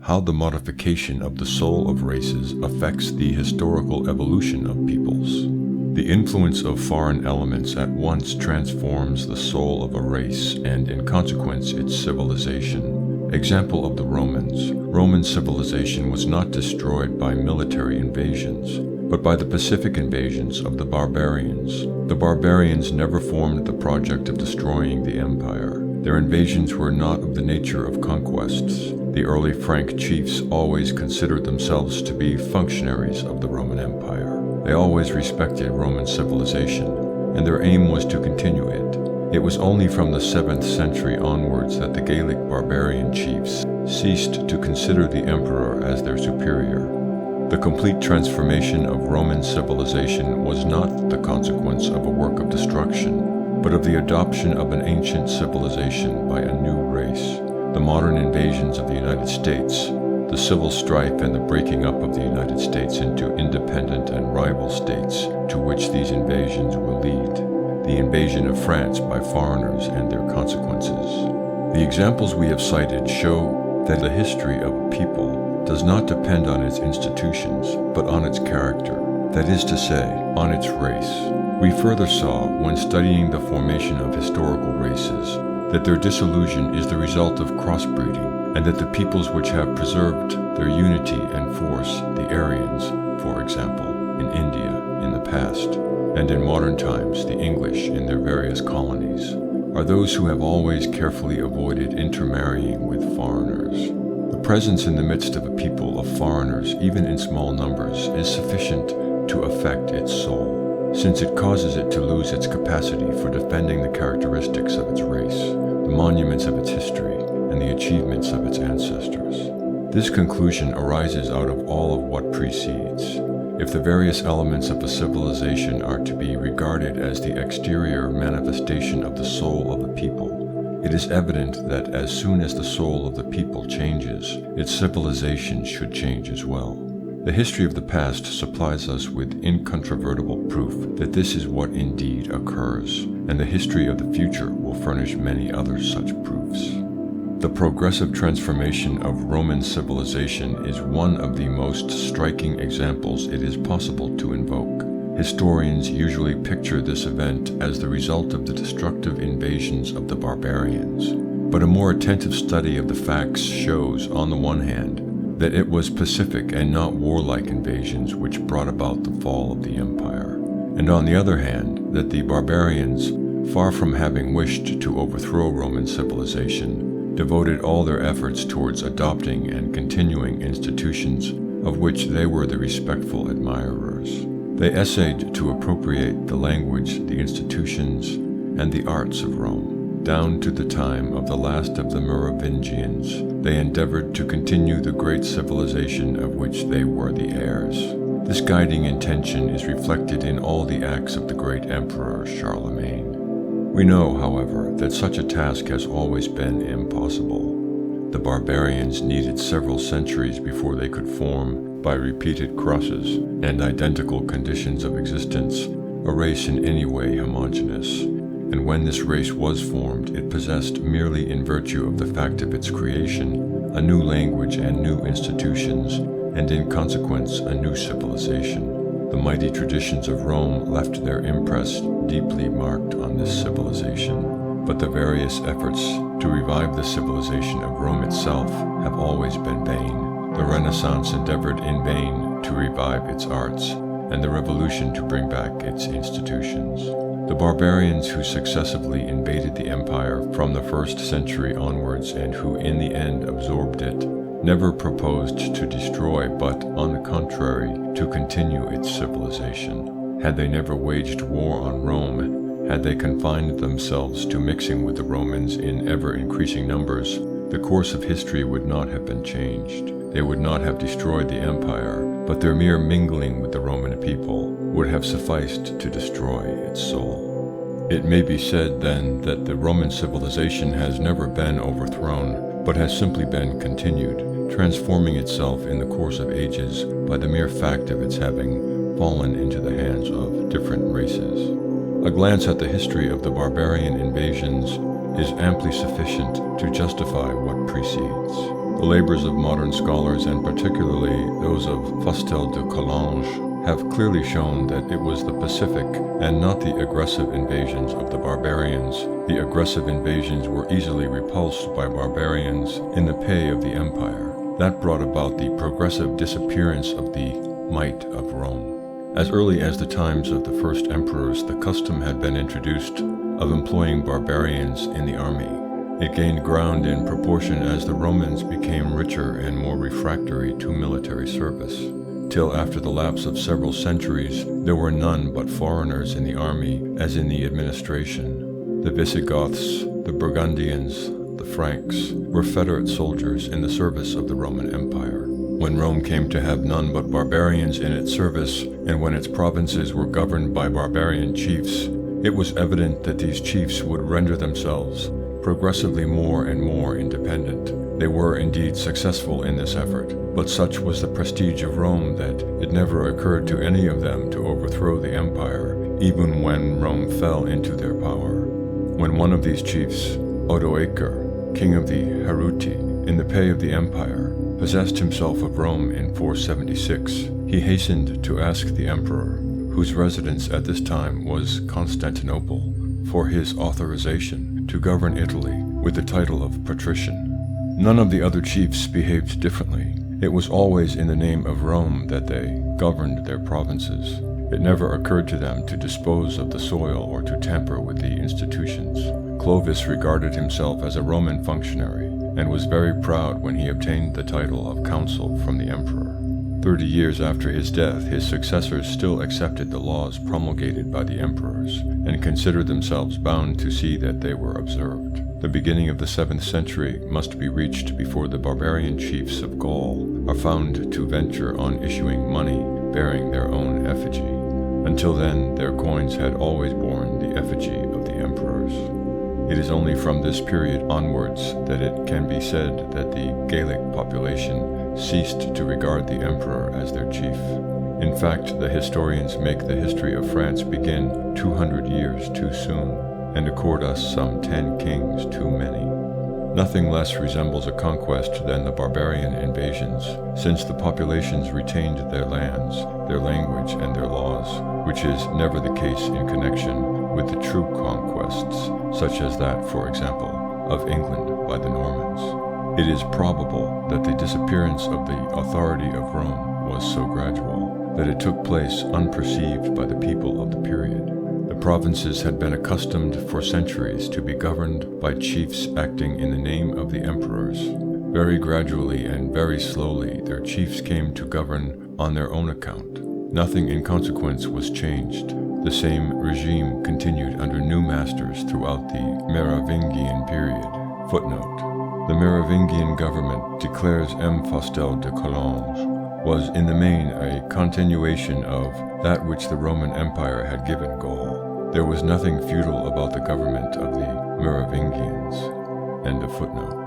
how the modification of the soul of races affects the historical evolution of peoples. The influence of foreign elements at once transforms the soul of a race and, in consequence, its civilization. Example of the Romans. Roman civilization was not destroyed by military invasions, but by the Pacific invasions of the barbarians. The barbarians never formed the project of destroying the empire. Their invasions were not of the nature of conquests. The early Frank chiefs always considered themselves to be functionaries of the Roman Empire. They always respected Roman civilization, and their aim was to continue it. It was only from the 7th century onwards that the Gaelic barbarian chiefs ceased to consider the emperor as their superior. The complete transformation of Roman civilization was not the consequence of a work of destruction, but of the adoption of an ancient civilization by a new race. The modern invasions of the United States, the civil strife and the breaking up of the United States into independent and rival states to which these invasions will lead, the invasion of France by foreigners and their consequences. The examples we have cited show that the history of a people does not depend on its institutions, but on its character, that is to say, on its race. We further saw, when studying the formation of historical races, that their dissolution is the result of crossbreeding, and that the peoples which have preserved their unity and force, the Aryans, for example, in India in the past, and in modern times the English in their various colonies, are those who have always carefully avoided intermarrying with foreigners. The presence in the midst of a people of foreigners, even in small numbers, is sufficient to affect its soul, since it causes it to lose its capacity for defending the characteristics of its race, the monuments of its history, and the achievements of its ancestors. This conclusion arises out of all of what precedes. If the various elements of a civilization are to be regarded as the exterior manifestation of the soul of the people, it is evident that as soon as the soul of the people changes, its civilization should change as well. The history of the past supplies us with incontrovertible proof that this is what indeed occurs, and the history of the future will furnish many other such proofs. The progressive transformation of Roman civilization is one of the most striking examples it is possible to invoke. Historians usually picture this event as the result of the destructive invasions of the barbarians, but a more attentive study of the facts shows, on the one hand, that it was pacific and not warlike invasions which brought about the fall of the empire, and on the other hand, that the barbarians, far from having wished to overthrow Roman civilization, devoted all their efforts towards adopting and continuing institutions of which they were the respectful admirers. They essayed to appropriate the language, the institutions, and the arts of Rome. Down to the time of the last of the Merovingians, they endeavored to continue the great civilization of which they were the heirs. This guiding intention is reflected in all the acts of the great emperor Charlemagne. We know, however, that such a task has always been impossible. The barbarians needed several centuries before they could form, by repeated crosses and identical conditions of existence, a race in any way homogeneous. And when this race was formed, it possessed, merely in virtue of the fact of its creation, a new language and new institutions, and in consequence a new civilization. The mighty traditions of Rome left their impress deeply marked on this civilization, but the various efforts to revive the civilization of Rome itself have always been vain. The Renaissance endeavored in vain to revive its arts, and the Revolution to bring back its institutions. The barbarians who successively invaded the empire from the 1st century onwards and who in the end absorbed it, never proposed to destroy, but, on the contrary, to continue its civilization. Had they never waged war on Rome, had they confined themselves to mixing with the Romans in ever-increasing numbers, the course of history would not have been changed. They would not have destroyed the empire, but their mere mingling with the Roman people would have sufficed to destroy its soul. It may be said, then, that the Roman civilization has never been overthrown, but has simply been continued, transforming itself in the course of ages by the mere fact of its having fallen into the hands of different races. A glance at the history of the barbarian invasions is amply sufficient to justify what precedes. The labors of modern scholars, and particularly those of Fustel de Coulanges, have clearly shown that it was the pacific and not the aggressive invasions of the barbarians. The aggressive invasions were easily repulsed by barbarians in the pay of the empire. That brought about the progressive disappearance of the might of Rome. As early as the times of the first emperors, the custom had been introduced of employing barbarians in the army. It gained ground in proportion as the Romans became richer and more refractory to military service. Till after the lapse of several centuries, there were none but foreigners in the army as in the administration. The Visigoths, the Burgundians, the Franks were federate soldiers in the service of the Roman Empire. When Rome came to have none but barbarians in its service, and when its provinces were governed by barbarian chiefs, it was evident that these chiefs would render themselves progressively more and more independent. They were indeed successful in this effort, but such was the prestige of Rome that it never occurred to any of them to overthrow the empire, even when Rome fell into their power. When one of these chiefs, Odoacer, king of the Heruti, in the pay of the empire, possessed himself of Rome in 476, he hastened to ask the emperor, whose residence at this time was Constantinople, for his authorization to govern Italy with the title of patrician. None of the other chiefs behaved differently. It was always in the name of Rome that they governed their provinces. It never occurred to them to dispose of the soil or to tamper with the institutions. Clovis regarded himself as a Roman functionary and was very proud when he obtained the title of consul from the emperor. 30 years after his death, his successors still accepted the laws promulgated by the emperors and considered themselves bound to see that they were observed. The beginning of the 7th century must be reached before the barbarian chiefs of Gaul are found to venture on issuing money bearing their own effigy. Until then, their coins had always borne the effigy of the emperors. It is only from this period onwards that it can be said that the Gaelic population ceased to regard the emperor as their chief. In fact, the historians make the history of France begin 200 years too soon, and accord us some 10 kings too many. Nothing less resembles a conquest than the barbarian invasions, since the populations retained their lands, their language, and their laws, which is never the case in connection with the true conquests, such as that, for example, of England by the Normans. It is probable that the disappearance of the authority of Rome was so gradual that it took place unperceived by the people of the period. The provinces had been accustomed for centuries to be governed by chiefs acting in the name of the emperors. Very gradually and very slowly their chiefs came to govern on their own account. Nothing in consequence was changed. The same regime continued under new masters throughout the Merovingian period. Footnote: the Merovingian government, declares M. Fustel de Coulanges, was in the main a continuation of that which the Roman Empire had given Gaul. There was nothing feudal about the government of the Merovingians. End of footnote.